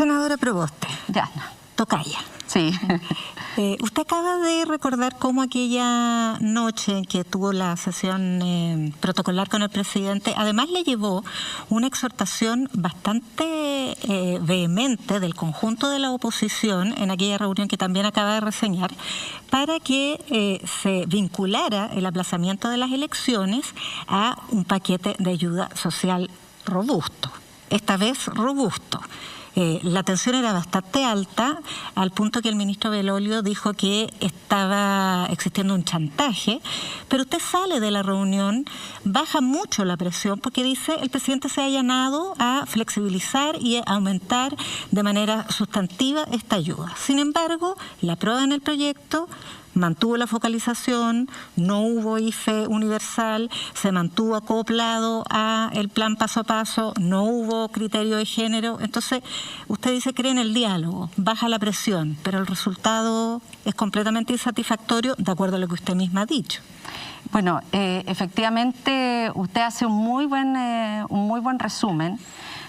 Senadora Proboste. Yasna. Tocaya. Sí. Usted acaba de recordar cómo aquella noche en que tuvo la sesión protocolar con el presidente, además le llevó una exhortación bastante vehemente del conjunto de la oposición en aquella reunión que también acaba de reseñar, para que se vinculara el aplazamiento de las elecciones a un paquete de ayuda social robusto, esta vez robusto. La tensión era bastante alta, al punto que el ministro Belolio dijo que estaba existiendo un chantaje, pero usted sale de la reunión, baja mucho la presión, porque dice el presidente se ha allanado a flexibilizar y a aumentar de manera sustantiva esta ayuda. Sin embargo, la prueba en el proyecto mantuvo la focalización, no hubo IFE universal, se mantuvo acoplado a el plan paso a paso, no hubo criterio de género. Entonces, usted dice cree en el diálogo, baja la presión, pero el resultado es completamente insatisfactorio, de acuerdo a lo que usted misma ha dicho. Bueno, efectivamente, usted hace un muy buen resumen,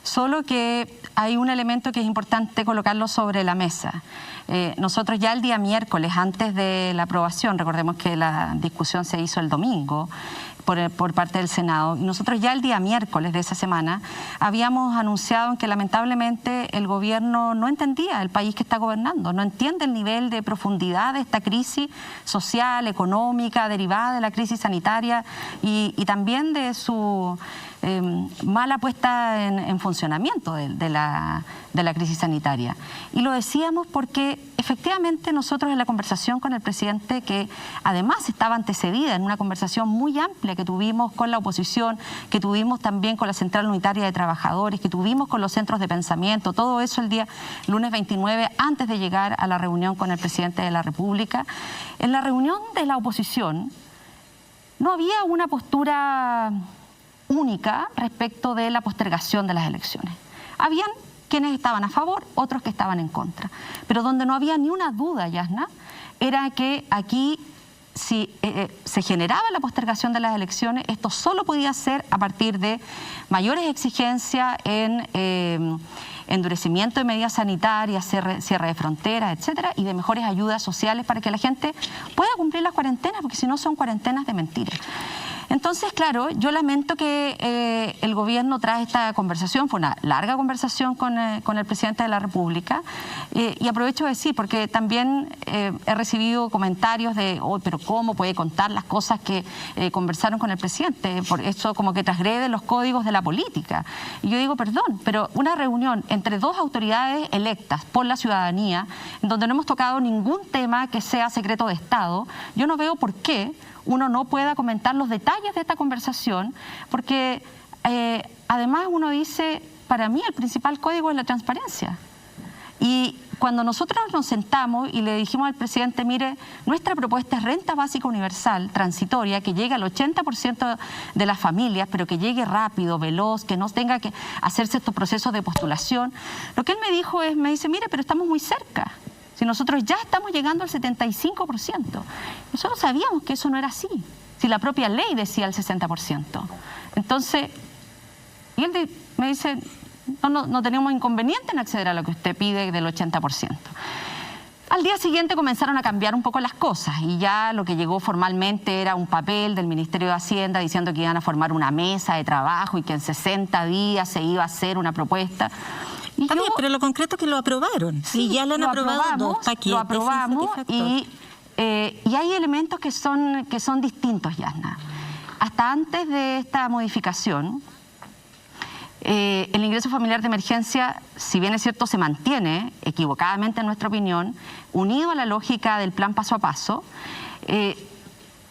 solo que hay un elemento que es importante colocarlo sobre la mesa. Nosotros ya el día miércoles, antes de la aprobación, recordemos que la discusión se hizo el domingo por parte del Senado, y nosotros ya el día miércoles de esa semana habíamos anunciado que lamentablemente el gobierno no entendía el país que está gobernando, no entiende el nivel de profundidad de esta crisis social, económica, derivada de la crisis sanitaria y también de su mala puesta en funcionamiento de la crisis sanitaria. Y lo decíamos porque efectivamente nosotros en la conversación con el presidente, que además estaba antecedida en una conversación muy amplia que tuvimos con la oposición, que tuvimos también con la Central Unitaria de Trabajadores, que tuvimos con los centros de pensamiento, todo eso el día lunes 29, antes de llegar a la reunión con el presidente de la República. En la reunión de la oposición no había una postura única respecto de la postergación de las elecciones. Habían quienes estaban a favor, otros que estaban en contra. Pero donde no había ni una duda, Yasna, era que aquí, si se generaba la postergación de las elecciones, esto solo podía ser a partir de mayores exigencias en endurecimiento de medidas sanitarias, cierre de fronteras, etcétera, y de mejores ayudas sociales para que la gente pueda cumplir las cuarentenas, porque si no son cuarentenas de mentira. Entonces, claro, yo lamento que el gobierno tras esta conversación, fue una larga conversación con el presidente de la República, y aprovecho de decir, porque también he recibido comentarios de, oh, pero ¿cómo puede contar las cosas que conversaron con el presidente? Por eso como que transgrede los códigos de la política. Y yo digo, perdón, pero una reunión entre dos autoridades electas por la ciudadanía, en donde no hemos tocado ningún tema que sea secreto de Estado, yo no veo por qué uno no pueda comentar los detalles de esta conversación, porque además uno dice, para mí el principal código es la transparencia. Y cuando nosotros nos sentamos y le dijimos al presidente, mire, nuestra propuesta es renta básica universal, transitoria, que llegue al 80% de las familias, pero que llegue rápido, veloz, que no tenga que hacerse estos procesos de postulación. Lo que él me dijo es, me dice, mire, pero estamos muy cerca. Si nosotros ya estamos llegando al 75%. Nosotros sabíamos que eso no era así, si la propia ley decía el 60%. Entonces, y él me dice, no tenemos inconveniente en acceder a lo que usted pide del 80%. Al día siguiente comenzaron a cambiar un poco las cosas y ya lo que llegó formalmente era un papel del Ministerio de Hacienda diciendo que iban a formar una mesa de trabajo y que en 60 días se iba a hacer una propuesta. También, pero lo concreto es que lo aprobaron. Sí, y ya lo han aprobado dos paquetes. Lo aprobamos y hay elementos que son distintos, Yasna. Hasta antes de esta modificación, el ingreso familiar de emergencia, si bien es cierto, se mantiene, equivocadamente en nuestra opinión, unido a la lógica del plan paso a paso.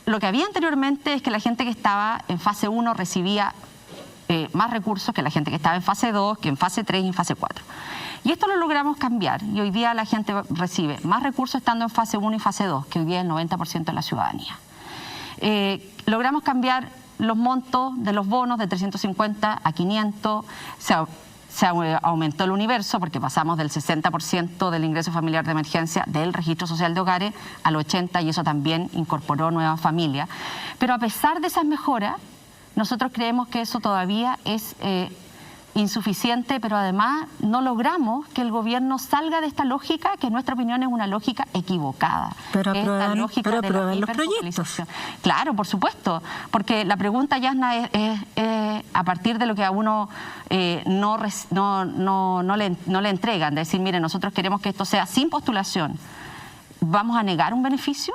Lo que había anteriormente es que la gente que estaba en fase 1 recibía más recursos que la gente que estaba en fase 2, que en fase 3 y en fase 4. Y esto lo logramos cambiar y hoy día la gente recibe más recursos estando en fase 1 y fase 2, que hoy día es el 90% de la ciudadanía. Logramos cambiar los montos de los bonos de 350 a 500, se aumentó el universo porque pasamos del 60% del ingreso familiar de emergencia del registro social de hogares al 80% y eso también incorporó nuevas familias. Pero a pesar de esas mejoras, nosotros creemos que eso todavía es insuficiente, pero además no logramos que el gobierno salga de esta lógica, que en nuestra opinión es una lógica equivocada. Pero aprueban los proyectos. Claro, por supuesto, porque la pregunta, Yasna, es a partir de lo que a uno no le entregan, de decir, mire, nosotros queremos que esto sea sin postulación, ¿vamos a negar un beneficio?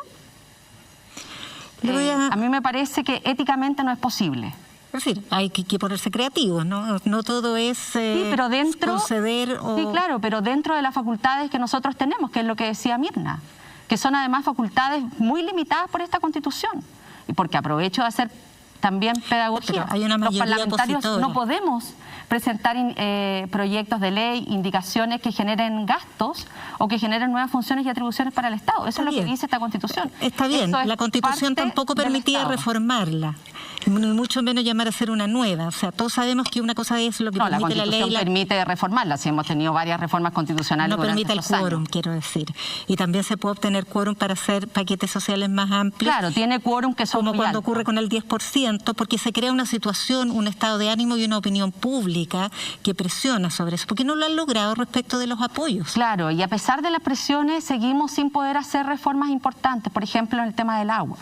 A mí me parece que éticamente no es posible. Es decir, hay que ponerse creativos, ¿no? No todo es sí, pero dentro, conceder o... Sí, claro, pero dentro de las facultades que nosotros tenemos, que es lo que decía Mirna, que son además facultades muy limitadas por esta Constitución. Y porque aprovecho de hacer también pedagogía. Hay una los parlamentarios opositora. No podemos presentar proyectos de ley, indicaciones que generen gastos o que generen nuevas funciones y atribuciones para el Estado. Eso es lo que dice esta Constitución. Está bien, la Constitución tampoco permitía reformarla, ni mucho menos llamar a hacer una nueva. O sea, todos sabemos que una cosa es lo que permite la ley. La Constitución permite reformarla, si hemos tenido varias reformas constitucionales. No permite el quórum, quiero decir. Y también se puede obtener quórum para hacer paquetes sociales más amplios. Claro, tiene quórum que son como muy cuando altos. Ocurre con el 10%, porque se crea una situación, un estado de ánimo y una opinión pública que presiona sobre eso, porque no lo han logrado respecto de los apoyos. Claro, y a pesar de las presiones seguimos sin poder hacer reformas importantes, por ejemplo en el tema del agua.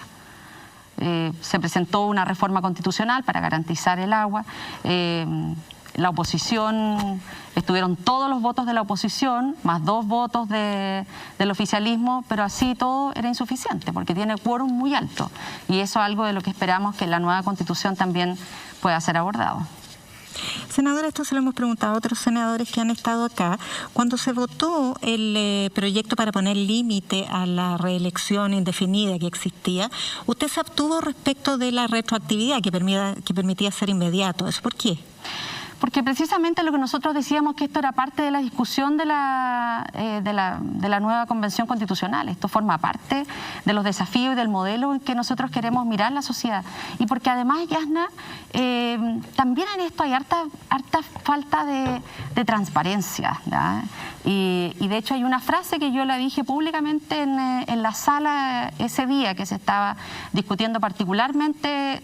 Se presentó una reforma constitucional para garantizar el agua. La oposición, estuvieron todos los votos de la oposición, más 2 votos del oficialismo, pero así todo era insuficiente, porque tiene quórum muy alto. Y eso es algo de lo que esperamos que la nueva Constitución también pueda ser abordado. Senadora, esto se lo hemos preguntado a otros senadores que han estado acá. Cuando se votó el proyecto para poner límite a la reelección indefinida que existía, usted se abstuvo respecto de la retroactividad que permitía ser inmediato. ¿Eso por qué? Porque precisamente lo que nosotros decíamos, que esto era parte de la discusión de la nueva Convención Constitucional. Esto forma parte de los desafíos y del modelo en que nosotros queremos mirar la sociedad. Y porque además, Yasna, también en esto hay harta falta de transparencia, ¿ya? Y de hecho hay una frase que yo la dije públicamente en la sala ese día que se estaba discutiendo particularmente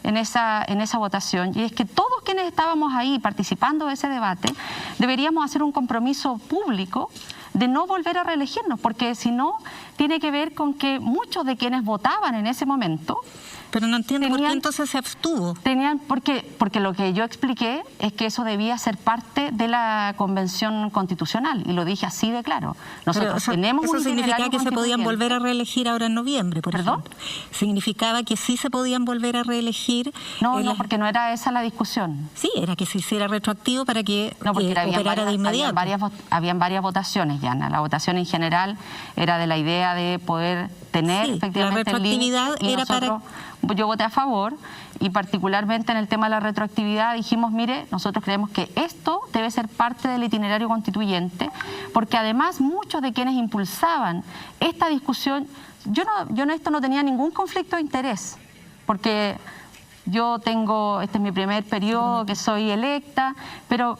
en esa votación, y es que todos quienes estábamos ahí participando de ese debate deberíamos hacer un compromiso público de no volver a reelegirnos, porque si no, tiene que ver con que muchos de quienes votaban en ese momento... Pero no entiendo por qué entonces se abstuvo. Porque lo que yo expliqué es que eso debía ser parte de la Convención Constitucional, y lo dije así de claro. Nosotros tenemos un itinerario significaba que se podían volver a reelegir ahora en noviembre, por ¿Perdón? ejemplo. Significaba que sí se podían volver a reelegir. No, porque no era esa la discusión. Sí, era que se hiciera retroactivo para que operara de inmediato. Habían varias votaciones, Yana. La votación en general era de la idea de poder tener efectivamente la retroactividad era para... Yo voté a favor, y particularmente en el tema de la retroactividad dijimos, mire, nosotros creemos que esto debe ser parte del itinerario constituyente, porque además muchos de quienes impulsaban esta discusión, yo en esto no tenía ningún conflicto de interés, porque este es mi primer periodo que soy electa, pero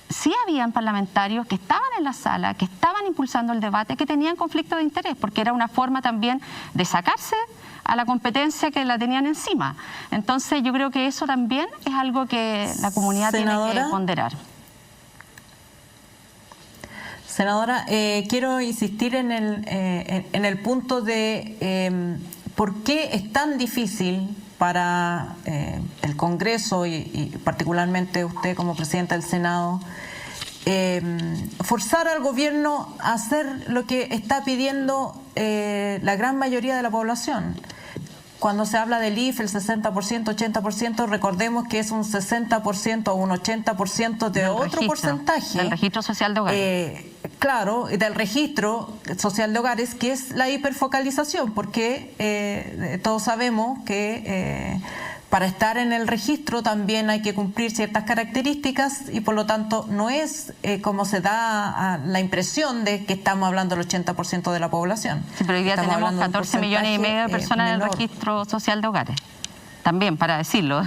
sí habían parlamentarios que estaban en la sala, que estaban impulsando el debate, que tenían conflicto de interés, porque era una forma también de sacarse a la competencia que la tenían encima. Entonces yo creo que eso también es algo que la comunidad tiene que ponderar. Senadora, quiero insistir en el punto de por qué es tan difícil para el Congreso y particularmente usted como presidenta del Senado forzar al gobierno a hacer lo que está pidiendo la gran mayoría de la población. Cuando se habla del IFE, el 60%, 80%, recordemos que es un 60% o un 80% de otro porcentaje. Del registro social de hogares. Claro, del registro social de hogares, que es la hiperfocalización, porque todos sabemos que para estar en el registro también hay que cumplir ciertas características, y por lo tanto no es como se da la impresión de que estamos hablando del 80% de la población. Sí, pero hoy día tenemos 14 millones y medio de personas en el registro social de hogares. También, para decirlo,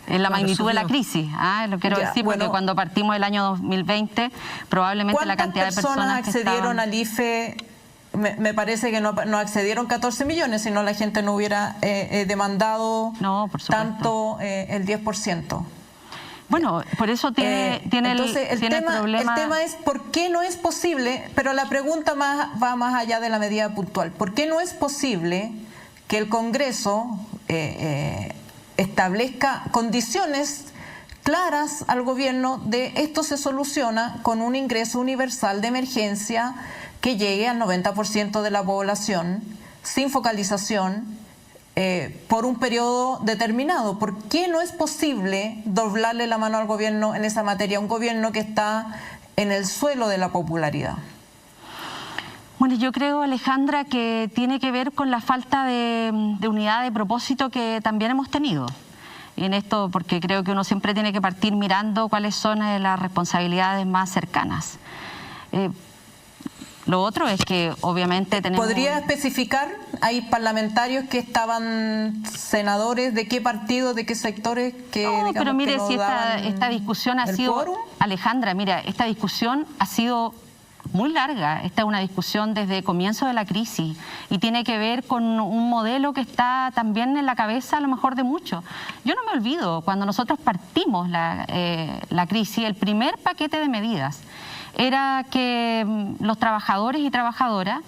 en la magnitud de la crisis, lo quiero decir, porque cuando partimos el año 2020, probablemente la cantidad de personas que accedieron al IFE... Me parece que no accedieron 14 millones, si no la gente no hubiera demandado tanto el 10%. Bueno, por eso tiene entonces el problema. El tema es por qué no es posible, pero la pregunta va más allá de la medida puntual. ¿Por qué no es posible que el Congreso establezca condiciones claras al gobierno de esto se soluciona con un ingreso universal de emergencia que llegue al 90% de la población, sin focalización, por un periodo determinado? ¿Por qué no es posible doblarle la mano al gobierno en esa materia? Un gobierno que está en el suelo de la popularidad. Bueno, yo creo, Alejandra, que tiene que ver con la falta de unidad de propósito que también hemos tenido en esto, porque creo que uno siempre tiene que partir mirando cuáles son las responsabilidades más cercanas. Lo otro es que obviamente tenemos... ¿Podría especificar? ¿Hay parlamentarios que estaban senadores de qué partido, de qué sectores? Que, no, digamos, pero mire, que no si esta discusión ha sido... ¿quórum? Alejandra, mira, esta discusión ha sido muy larga. Esta es una discusión desde el comienzo de la crisis y tiene que ver con un modelo que está también en la cabeza a lo mejor de muchos. Yo no me olvido, cuando nosotros partimos la crisis, el primer paquete de medidas era que los trabajadores y trabajadoras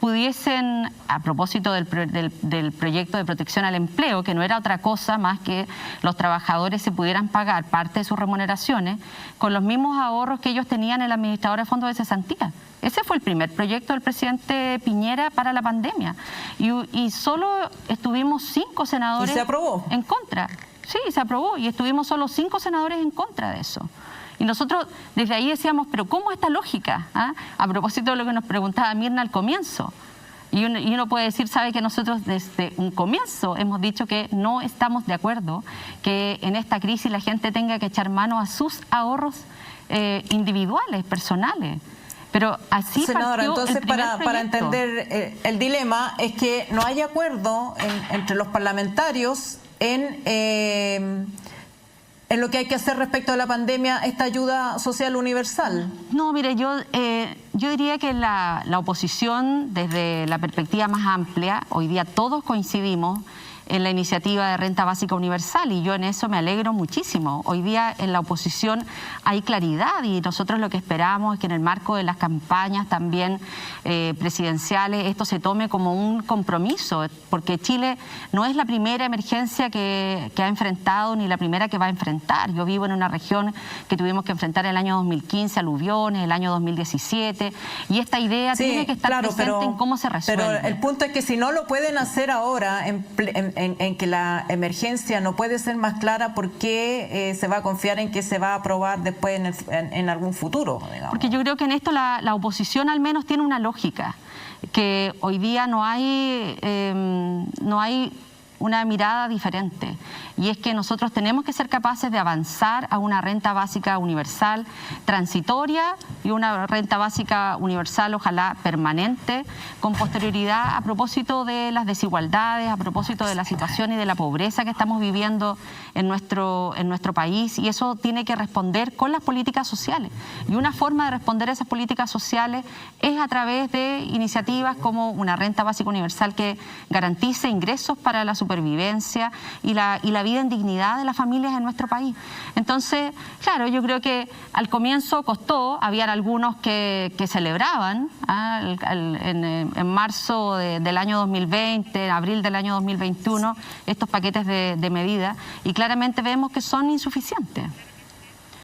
pudiesen, a propósito del proyecto de protección al empleo, que no era otra cosa más que los trabajadores se pudieran pagar parte de sus remuneraciones con los mismos ahorros que ellos tenían en el administrador de fondos de cesantía. Ese fue el primer proyecto del presidente Piñera para la pandemia. Y solo estuvimos 5 senadores... ¿Y se aprobó? En contra. Sí, se aprobó y estuvimos solo 5 senadores en contra de eso. Y nosotros desde ahí decíamos, pero ¿cómo esta lógica? ¿Ah? A propósito de lo que nos preguntaba Mirna al comienzo. Y uno puede decir, sabe que nosotros desde un comienzo hemos dicho que no estamos de acuerdo que en esta crisis la gente tenga que echar mano a sus ahorros individuales, personales. Pero así Senadora, partió entonces el primer para entender el dilema es que no hay acuerdo entre los parlamentarios en lo que hay que hacer respecto a la pandemia, esta ayuda social universal. No, mire, yo diría que la oposición, desde la perspectiva más amplia, hoy día todos coincidimos en la iniciativa de renta básica universal y yo en eso me alegro muchísimo. Hoy día en la oposición hay claridad y nosotros lo que esperamos es que en el marco de las campañas también presidenciales esto se tome como un compromiso, porque Chile no es la primera emergencia que ha enfrentado ni la primera que va a enfrentar. Yo vivo en una región que tuvimos que enfrentar el año 2015, aluviones, el año 2017 y esta idea tiene que estar presente en cómo se resuelve. Pero el punto es que si no lo pueden hacer ahora en que la emergencia no puede ser más clara, ¿por qué se va a confiar en que se va a aprobar después en algún futuro? Digamos? Porque yo creo que en esto la oposición al menos tiene una lógica, que hoy día no hay una mirada diferente. Y es que nosotros tenemos que ser capaces de avanzar a una renta básica universal transitoria y una renta básica universal ojalá permanente, con posterioridad a propósito de las desigualdades, a propósito de la situación y de la pobreza que estamos viviendo en nuestro país, y eso tiene que responder con las políticas sociales. Y una forma de responder a esas políticas sociales es a través de iniciativas como una renta básica universal que garantice ingresos para la supervivencia y la vida en dignidad de las familias en nuestro país. Entonces, claro, yo creo que al comienzo costó, habían algunos que celebraban en marzo del año 2020, en abril del año 2021, estos paquetes de medidas, y claramente vemos que son insuficientes.